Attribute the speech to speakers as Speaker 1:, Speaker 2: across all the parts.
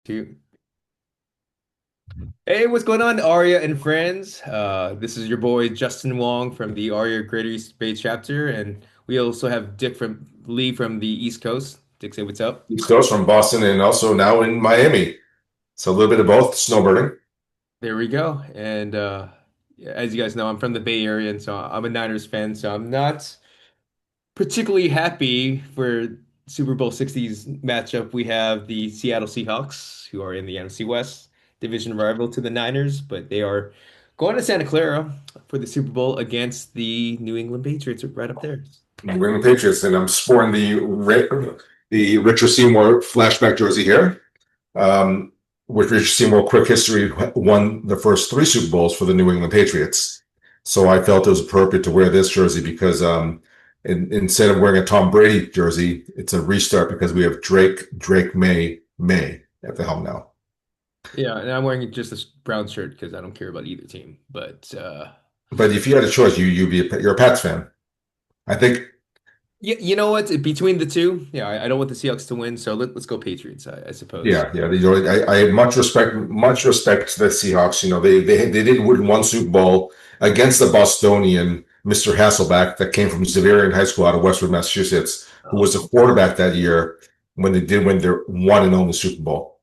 Speaker 1: Two. Hey, what's going on, Aria and friends? This is your boy Justin Wong from the Aria Greater East Bay chapter, and we also have Dick from Lee from the East Coast. Dick, say what's up.
Speaker 2: East Coast from Boston and also now in Miami. So a little bit of both snowbirding.
Speaker 1: There we go. And as you guys know, I'm from the Bay Area, and so I'm a Niners fan. So I'm not particularly happy for Super Bowl 60's matchup. We have the Seattle Seahawks, who are in the NFC West, division rival to the Niners, but they are going to Santa Clara for the Super Bowl against the New England Patriots right up there.
Speaker 2: New England Patriots, and I'm sporting the Richard Seymour flashback jersey here. Um, with Richard Seymour, quick history, won the first three Super Bowls for the New England Patriots. So I felt it was appropriate to wear this jersey because instead of wearing a Tom Brady jersey, it's a restart because we have Drake May at the helm now.
Speaker 1: Yeah, and I'm wearing just this brown shirt because I don't care about either team. But
Speaker 2: But if you had a choice, you're a Pats fan. I think.
Speaker 1: you know what? Between the two, yeah, I don't want the Seahawks to win, so let's go Patriots, I suppose.
Speaker 2: Yeah, yeah. I have much respect to the Seahawks. They did win one Super Bowl against the Bostonian Mr. Hasselback that came from Xaverian High School out of Westwood, Massachusetts, who
Speaker 1: Oh,
Speaker 2: was the quarterback that year when they did win their one and only Super Bowl.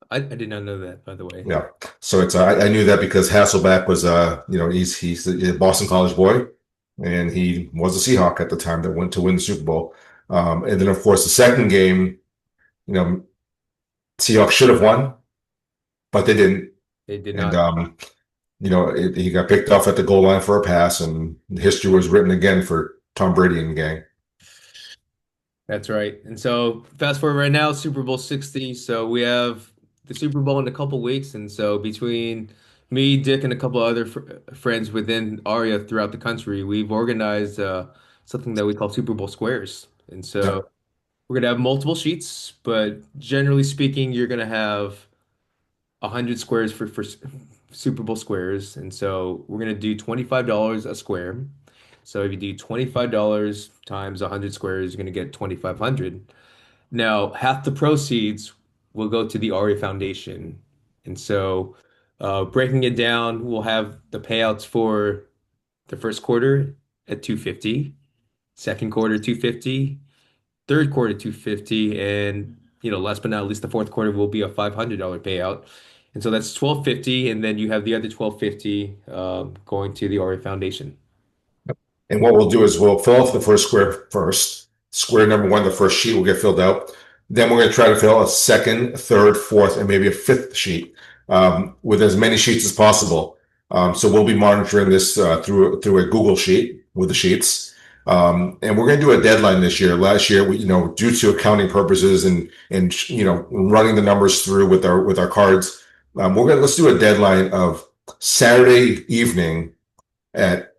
Speaker 1: I did not know that, by the way.
Speaker 2: Yeah, so I knew that because Hasselback was he's a Boston College boy, and he was a Seahawk at the time that went to win the Super Bowl. And then of course the second game, you know, Seahawks should have won, but they didn't.
Speaker 1: They did
Speaker 2: And
Speaker 1: not.
Speaker 2: he got picked off at the goal line for a pass, and history was written again for Tom Brady and gang.
Speaker 1: That's right. And so fast forward right now, Super Bowl 60. So we have the Super Bowl in a couple weeks. And so between me, Dick, and a couple other friends within AREA throughout the country, we've organized something that we call Super Bowl Squares. And so
Speaker 2: Yep.
Speaker 1: we're going to have multiple sheets, but generally speaking, you're going to have 100 squares for Super Bowl squares. And so we're going to do $25 a square. So if you do $25 times 100 squares, you're going to get 2,500. Now, half the proceeds will go to the AREAA Foundation. And so breaking it down, we'll have the payouts for the first quarter at 250, second quarter 250, third quarter 250, and last but not least, the fourth quarter will be a $500 payout. And so that's 1250, and then you have the other 1250 going to the AREAA Foundation.
Speaker 2: And what we'll do is we'll fill out the first square first. Square number one, the first sheet will get filled out. Then we're going to try to fill a second, third, fourth, and maybe a fifth sheet with as many sheets as possible. So we'll be monitoring this through a Google sheet with the sheets. And we're going to do a deadline this year. Last year, due to accounting purposes and running the numbers through with our cards, let's do a deadline of Saturday evening at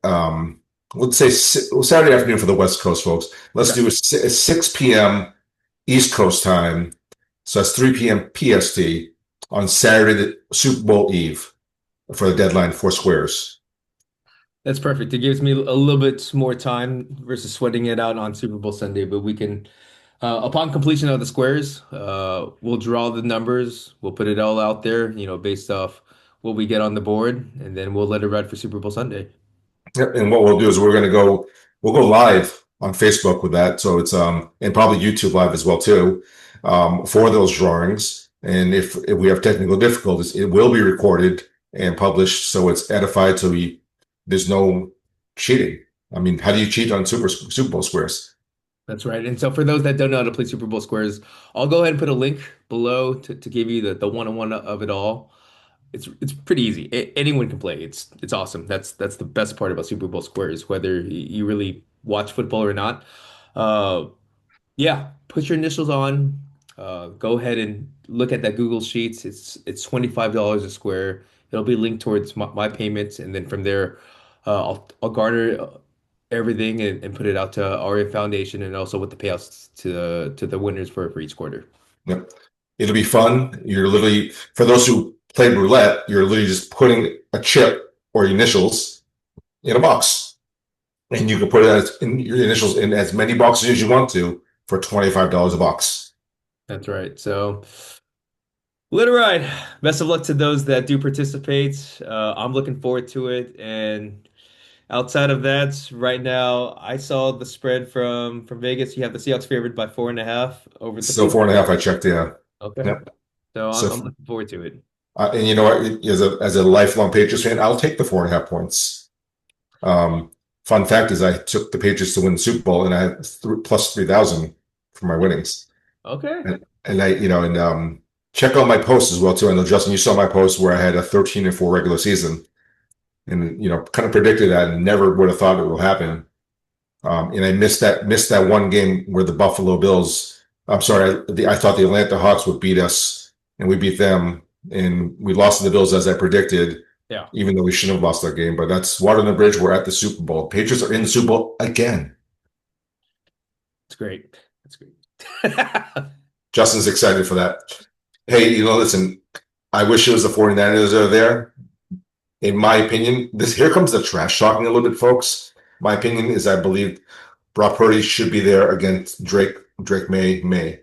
Speaker 2: let's say Saturday afternoon for the West Coast folks. Let's
Speaker 1: Okay.
Speaker 2: do a 6 p.m. East Coast time. So that's 3 p.m. PST on Saturday, the Super Bowl Eve for the deadline for squares.
Speaker 1: That's perfect. It gives me a little bit more time versus sweating it out on Super Bowl Sunday, but we can, upon completion of the squares, we'll draw the numbers, we'll put it all out there, based off what we get on the board, and then we'll let it ride for Super Bowl Sunday.
Speaker 2: Yep. And what we'll do is we'll go live on Facebook with that. So it's and probably YouTube live as well too, for those drawings. And if we have technical difficulties, it will be recorded and published so it's edified there's no cheating. I mean, how do you cheat on Super Bowl squares?
Speaker 1: That's right. And so for those that don't know how to play Super Bowl squares, I'll go ahead and put a link below to give you the one-on-one of it all. It's pretty easy. Anyone can play. It's awesome. That's the best part about Super Bowl squares, whether you really watch football or not. Uh, yeah, put your initials on. Go ahead and look at that Google Sheets. It's $25 a square. It'll be linked towards my payments, and then from there, I'll garner everything and put it out to AREAA Foundation, and also with the payouts to the winners for each quarter.
Speaker 2: Yep. It'll be fun. You're literally, for those who play roulette, you're literally just putting a chip or initials in a box. And you can put in your initials in as many boxes as you want to for $25 a box.
Speaker 1: That's right. So. Let it ride. Best of luck to those that do participate. I'm looking forward to it. And outside of that, right now, I saw the spread from Vegas. You have the Seahawks favored by 4.5 over the
Speaker 2: Still
Speaker 1: Patriots.
Speaker 2: 4.5. I checked. Yeah.
Speaker 1: Okay.
Speaker 2: Yep.
Speaker 1: So I'm
Speaker 2: So,
Speaker 1: looking forward to it.
Speaker 2: and you know what? As a lifelong Patriots fan, I'll take the 4.5 points. Um, Fun fact is, I took the Patriots to win the Super Bowl, and I had plus 3,000 for my winnings.
Speaker 1: Okay.
Speaker 2: And check out my post as well too. I know Justin, you saw my post where I had a 13-4 regular season, and kind of predicted that, and never would have thought it will happen. And I missed that one game where the Buffalo Bills. I'm sorry, I thought the Atlanta Hawks would beat us, and we beat them, and we lost to the Bills as I predicted,
Speaker 1: Yeah.
Speaker 2: even though we shouldn't have lost that game. But that's water on the bridge. We're at the Super Bowl. Patriots are in the Super Bowl again.
Speaker 1: It's great. That's great.
Speaker 2: Justin's excited for that. Hey, listen, I wish it was the 49ers that are there. In my opinion, this here comes the trash talking a little bit, folks. My opinion is I believe Brock Purdy should be there against Drake May.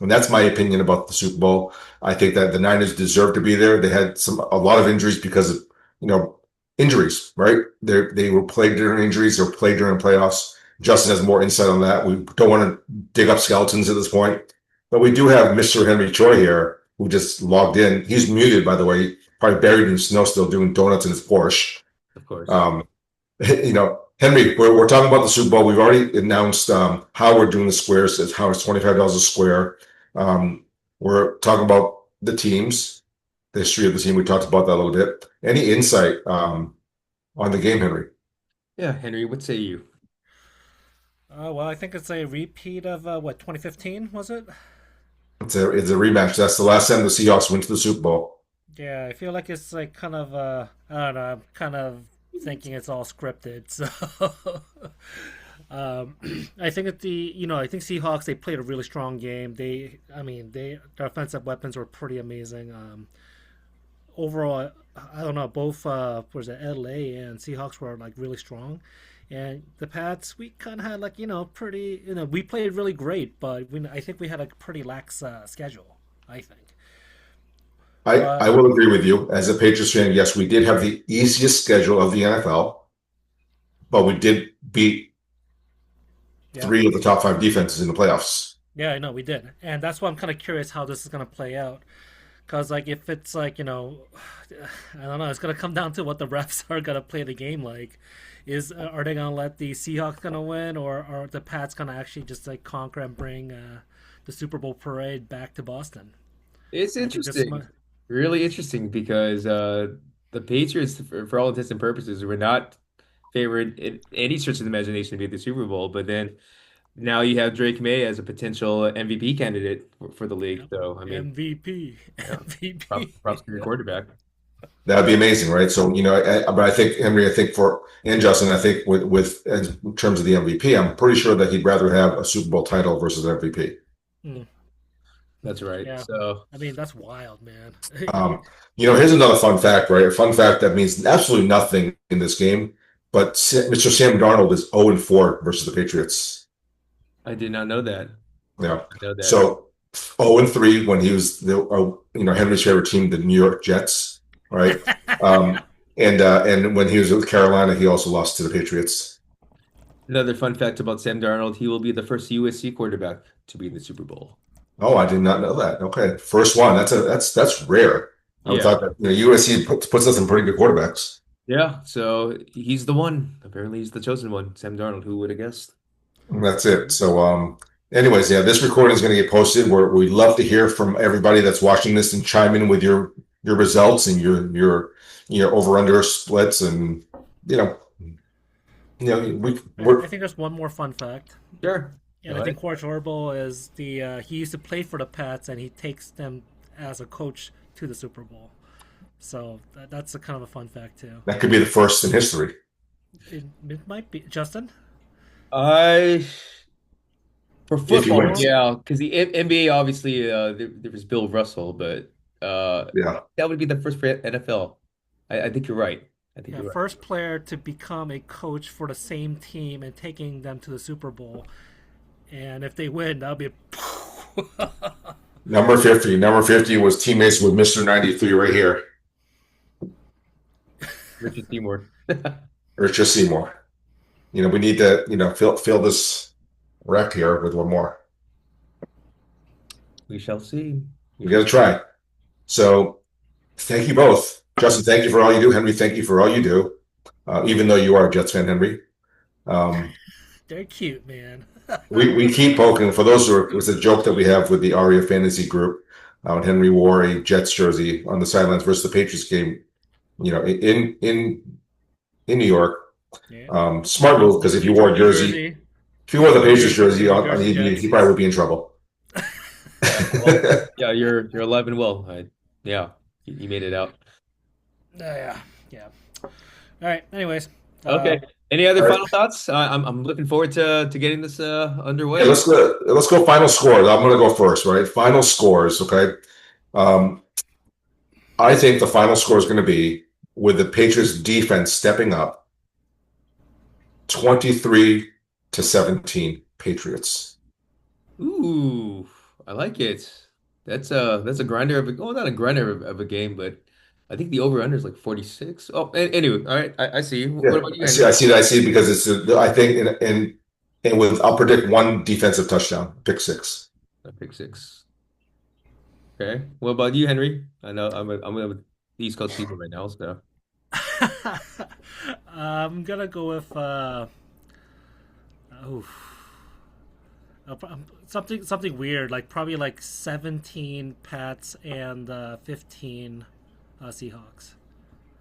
Speaker 2: And that's my opinion about the Super Bowl. I think that the Niners deserve to be there. They had a lot of injuries because of, you know, injuries, right? They were plagued during injuries or plagued during playoffs. Justin has more insight on that. We don't want to dig up skeletons at this point, but we do have Mr. Henry Choi here who just logged in. He's muted, by the way, probably buried in snow still doing donuts in his Porsche.
Speaker 1: Of course.
Speaker 2: Um, Henry, we're talking about the Super Bowl. We've already announced how we're doing the squares. It's how it's $25 a square. We're talking about the teams, the history of the team. We talked about that a little bit. Any insight on the game, Henry?
Speaker 1: Yeah, Henry, what say you?
Speaker 3: Well, I think it's a repeat of what 2015 was it?
Speaker 2: It's a rematch. That's the last time the Seahawks went to the Super Bowl.
Speaker 3: Yeah, I feel like it's like kind of I don't know. I'm kind of thinking it's all scripted. So um, I think that I think Seahawks they played a really strong game. I mean, their offensive weapons were pretty amazing. Overall, I don't know. Both was it LA and Seahawks were like really strong. And the Pats, we kind of had like pretty we played really great, but I think we had a pretty lax schedule. I think,
Speaker 2: I
Speaker 3: but
Speaker 2: will agree with you. As a Patriots fan, yes, we did have the easiest schedule of the NFL, but we did beat
Speaker 3: yeah,
Speaker 2: three of the top five defenses in the playoffs.
Speaker 3: yeah, I know we did, and that's why I'm kind of curious how this is gonna play out. Cause like if it's like I don't know, it's gonna come down to what the refs are gonna play the game like. Are they gonna let the Seahawks gonna win, or are the Pats gonna actually just like conquer and bring the Super Bowl parade back to Boston?
Speaker 1: It's
Speaker 3: I think this is my
Speaker 1: interesting. Really interesting because the Patriots, for all intents and purposes, were not favored in any stretch of the imagination to be at the Super Bowl. But then now you have Drake May as a potential MVP candidate for the league.
Speaker 3: yep.
Speaker 1: So, I mean,
Speaker 3: MVP,
Speaker 1: yeah,
Speaker 3: MVP.
Speaker 1: props to your quarterback.
Speaker 2: That'd be amazing, right? So, but I think Henry, I think and Justin, I think with in terms of the MVP, I'm pretty sure that he'd rather have a Super Bowl title versus an MVP.
Speaker 3: Hmm.
Speaker 1: That's right.
Speaker 3: Yeah,
Speaker 1: So,
Speaker 3: I mean that's wild, man.
Speaker 2: Um, Here's another fun fact, right? A fun fact that means absolutely nothing in this game, but Mr. Sam Darnold is 0-4 versus the Patriots.
Speaker 1: I did not know that.
Speaker 2: Yeah.
Speaker 1: I know that.
Speaker 2: So 0-3 when he was Henry's favorite team, the New York Jets, right? Um, and when he was with Carolina, he also lost to the Patriots.
Speaker 1: Another fun fact about Sam Darnold, he will be the first USC quarterback to be in the Super Bowl.
Speaker 2: Oh, I did not know that. Okay, first one. That's rare. I would
Speaker 1: Yeah.
Speaker 2: thought that USC puts us in pretty good quarterbacks.
Speaker 1: Yeah. So he's the one. Apparently, he's the chosen one. Sam Darnold. Who would have guessed?
Speaker 2: That's it. So, anyways, yeah, this recording is going to get posted. We'd love to hear from everybody that's watching this and chime in with your results and your over under splits and you know
Speaker 3: I
Speaker 2: we're
Speaker 3: think there's one more fun fact.
Speaker 1: Sure.
Speaker 3: And
Speaker 1: Go
Speaker 3: I
Speaker 1: ahead.
Speaker 3: think George Orwell is he used to play for the Pats and he takes them as a coach to the Super Bowl. So that's a kind of a fun fact too.
Speaker 2: that could be the first in history.
Speaker 3: It might be Justin.
Speaker 1: I For
Speaker 2: If he
Speaker 3: George
Speaker 1: football,
Speaker 2: wins,
Speaker 3: Orwell.
Speaker 1: yeah, because the NBA obviously there was Bill Russell, but
Speaker 2: yeah.
Speaker 1: that would be the first for NFL. I think you're right. I think
Speaker 3: Yeah,
Speaker 1: you're right.
Speaker 3: first player to become a coach for the same team and taking them to the Super Bowl. And if they win, that'll be.
Speaker 2: Number 50. Number 50 was teammates with Mr. 93 right here,
Speaker 1: Richard Seymour.
Speaker 2: Richard Seymour. We need to, fill this wreck here with one more.
Speaker 1: We shall see. We
Speaker 2: We got
Speaker 1: shall
Speaker 2: to try. So thank you both. Justin, thank you for all you do. Henry, thank you for all you do. Even though you are a Jets fan, Henry. Um,
Speaker 3: They're cute, man.
Speaker 2: we keep poking. For those who are, it was a joke that we have with the AREAA Fantasy Group. When Henry wore a Jets jersey on the sidelines versus the Patriots game, in New York.
Speaker 3: Yeah.
Speaker 2: Smart move because
Speaker 3: Neutral jersey.
Speaker 2: if you wore the
Speaker 3: New
Speaker 2: Patriots jersey
Speaker 3: New
Speaker 2: on
Speaker 3: Jersey
Speaker 2: he
Speaker 3: Jets.
Speaker 2: probably would be in trouble.
Speaker 1: well, yeah, you're alive and well. Yeah, you made it out.
Speaker 3: Yeah, yeah. All right. Anyways,
Speaker 1: Okay.
Speaker 3: uh,
Speaker 1: Any other
Speaker 2: All right.
Speaker 1: final thoughts? I'm looking forward to getting this
Speaker 2: Yeah,
Speaker 1: underway.
Speaker 2: let's go final scores. I'm gonna go first, right? Final scores, okay. Um, I think the final score is gonna be with the Patriots defense stepping up 23-17 Patriots.
Speaker 1: Ooh, I like it. That's a grinder of a well, not a grinder of a game, but I think the over under is like 46. Oh, anyway, all right, I see. What
Speaker 2: Yeah,
Speaker 1: about you,
Speaker 2: I see,
Speaker 1: Henry?
Speaker 2: I see, I see because I think and with I'll predict one defensive touchdown, pick six.
Speaker 1: I pick six. Okay. What about you, Henry? I know I'm a East Coast people right now, so
Speaker 3: I'm gonna go with oh, something weird, like probably like 17 Pats and 15 Seahawks.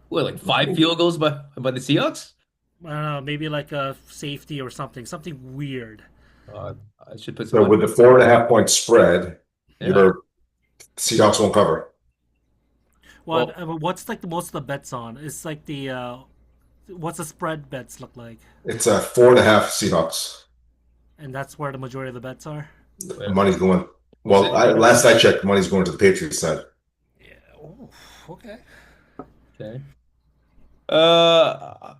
Speaker 1: what, like five field goals by the Seahawks?
Speaker 3: I don't know, maybe like a safety or something weird.
Speaker 1: I should put some
Speaker 2: So
Speaker 1: money.
Speaker 2: with the 4.5 point spread,
Speaker 1: Yeah.
Speaker 2: your Seahawks won't cover.
Speaker 3: Well,
Speaker 1: Well,
Speaker 3: what's like the most of the bets on? It's like the what's the spread bets look like,
Speaker 2: It's a 4.5 Seahawks.
Speaker 3: and that's where the majority of the bets are.
Speaker 1: yeah.
Speaker 2: Money's going.
Speaker 1: We'll
Speaker 2: Well,
Speaker 1: see.
Speaker 2: last I checked, money's going to the Patriots side.
Speaker 3: Yeah. Ooh, okay.
Speaker 1: Okay. Uh,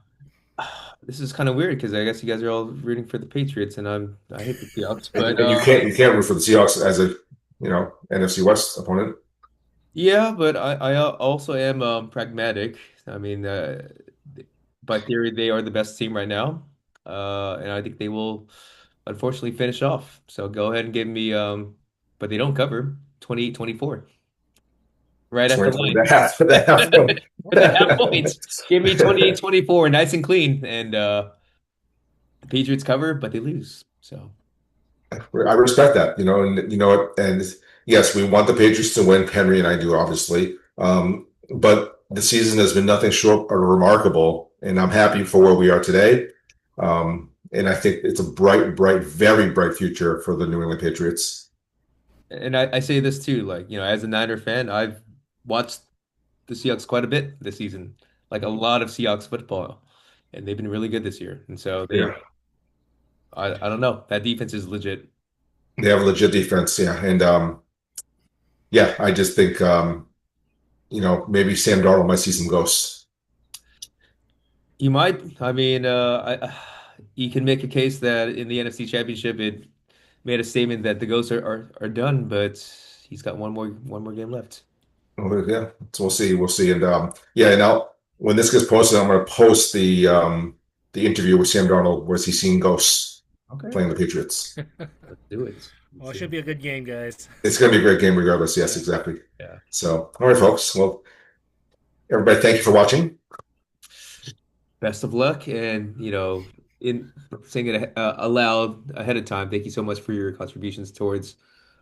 Speaker 1: this is kind of weird because I guess you guys are all rooting for the Patriots, and I hate the Seahawks. But
Speaker 2: And you can't root for the Seahawks as a NFC West opponent.
Speaker 1: yeah, but I also am pragmatic. I mean, by theory, they are the best team right now, and I think they will unfortunately finish off. So go ahead and give me but they don't cover 28-24 right at the
Speaker 2: 2020
Speaker 1: line.
Speaker 2: that half that half point.
Speaker 1: With the half points. Give me 28-24, nice and clean. And the Patriots cover, but they lose. So
Speaker 2: I respect that, and you know what, and yes, we want the Patriots to win. Henry and I do, obviously. But the season has been nothing short of remarkable, and I'm happy for where we are today. And I think it's a bright, bright, very bright future for the New England Patriots.
Speaker 1: and I say this too, like, as a Niner fan, I've watched the Seahawks quite a bit this season, like a lot of Seahawks football, and they've been really good this year. And so
Speaker 2: Yeah,
Speaker 1: I don't know, that defense is legit.
Speaker 2: they have a legit defense. Yeah, and yeah, I just think maybe Sam Darnold might see some ghosts.
Speaker 1: You might, I mean, you can make a case that in the NFC Championship, it made a statement that the Ghosts are done, but he's got one more game left.
Speaker 2: Well, yeah, so we'll see, and yeah, and when this gets posted, I'm going to post the interview with Sam Darnold where he's seeing ghosts
Speaker 1: Okay,
Speaker 2: playing the Patriots.
Speaker 1: let's do it.
Speaker 3: Well,
Speaker 1: Let's
Speaker 3: it
Speaker 1: see.
Speaker 3: should be a good game, guys.
Speaker 2: It's going to be a great game regardless. Yes,
Speaker 3: Yeah.
Speaker 2: exactly.
Speaker 1: Yeah.
Speaker 2: So, all right, folks. Well, everybody, thank you for watching.
Speaker 1: Best of luck, and in saying it aloud ahead of time, thank you so much for your contributions towards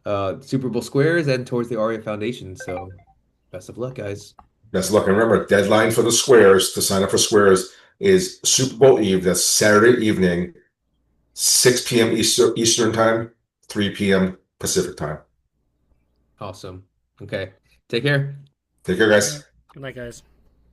Speaker 1: Super Bowl Squares and towards the AREAA Foundation. So, best of luck, guys.
Speaker 2: Best of luck. And remember, deadline for the squares to sign up for squares is Super Bowl Eve. That's Saturday evening, 6 p.m. Eastern time, 3 p.m. Pacific time.
Speaker 1: Awesome. Okay, take care.
Speaker 2: Take care,
Speaker 3: All right.
Speaker 2: guys.
Speaker 3: Good night, guys.